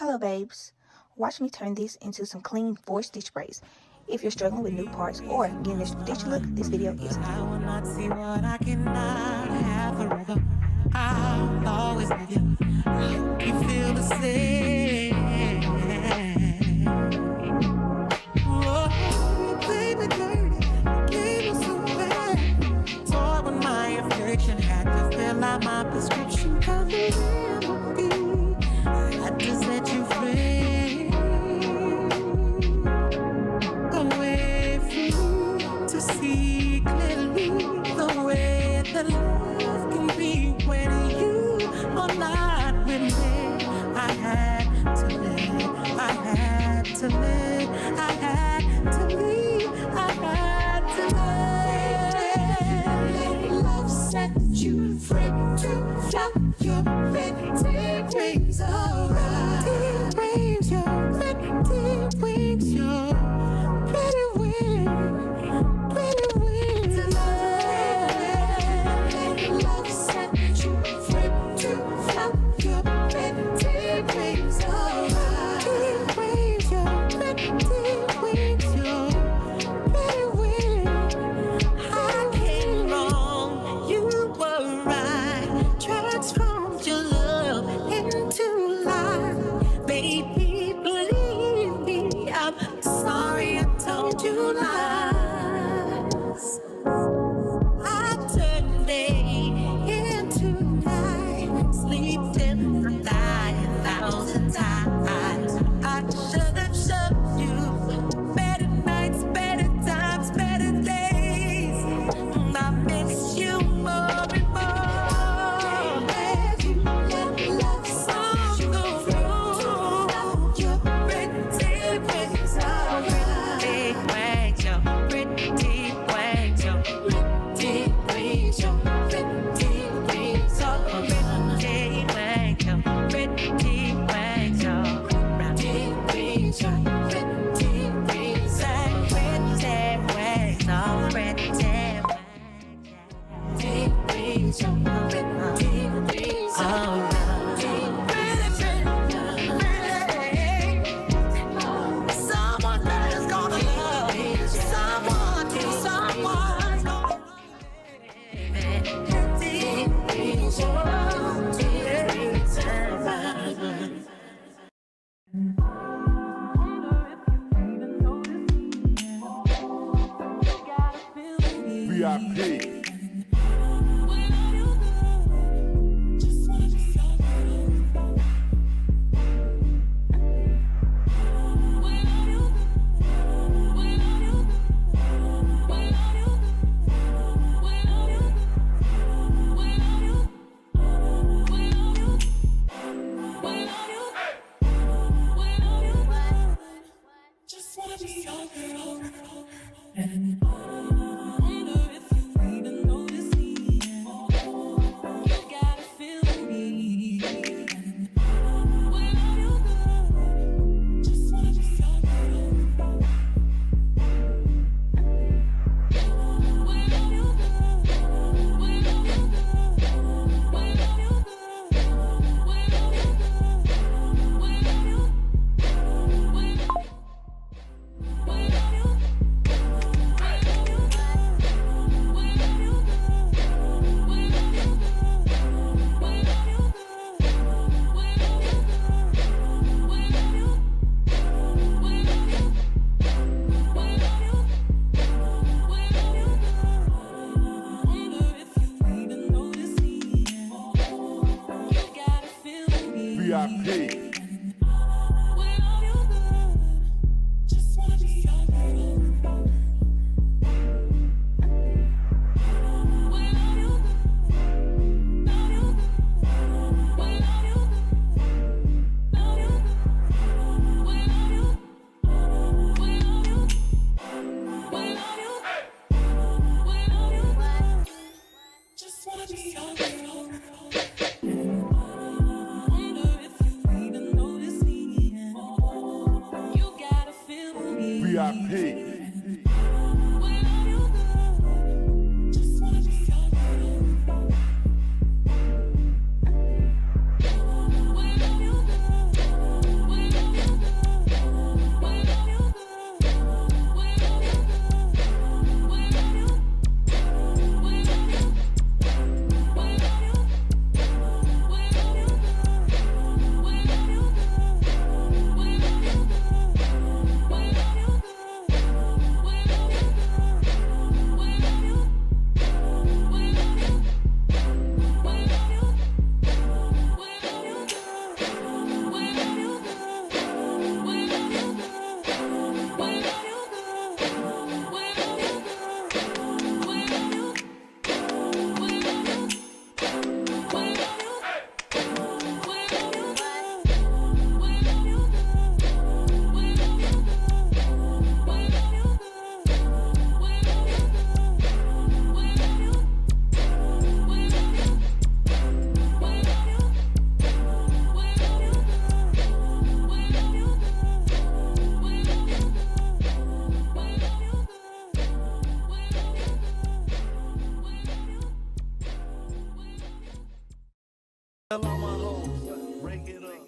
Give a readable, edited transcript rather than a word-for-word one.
Hello babes, watch me turn this into some clean 4-stitch braids. If you're struggling with new parts or getting this stitch look, this video is for you. I will not see what I cannot have forever. I'll always love you. I hope you feel the same. Oh, baby, dirty, gave us away. Toy with my affliction, had to fill out my prescription. Cause it never be. I had to set you free. Away from you to see clearly the way that love can be when you are not with me. I had to live, I had to live, I had to leave, I had to live. Let love set you free to flap your pretty wings around. Wings, your pretty wings, your pretty wings, pretty wings. Let love set you free to flap your pretty wings around. Wings, your pretty wings, your pretty wings. I came wrong, you were right. Transformed your love into life, baby. Believe me, I'm sorry I told you lies. I turned day into night, sleep till I die 1,000 times. I should have shoved you better nights, better times, better days. I miss you more and more. As you let love set you free, your pretty wings are pretty wings, your pretty wings, your pretty wings, your pretty wings are pretty wings, your pretty wings, your pretty wings, your pretty wings, and pretty wings are pretty wings, your pretty wings are someone that is gonna love you. Someone, someone's gonna love VIP. VIP. VIP. Tell all my hoes, break it up.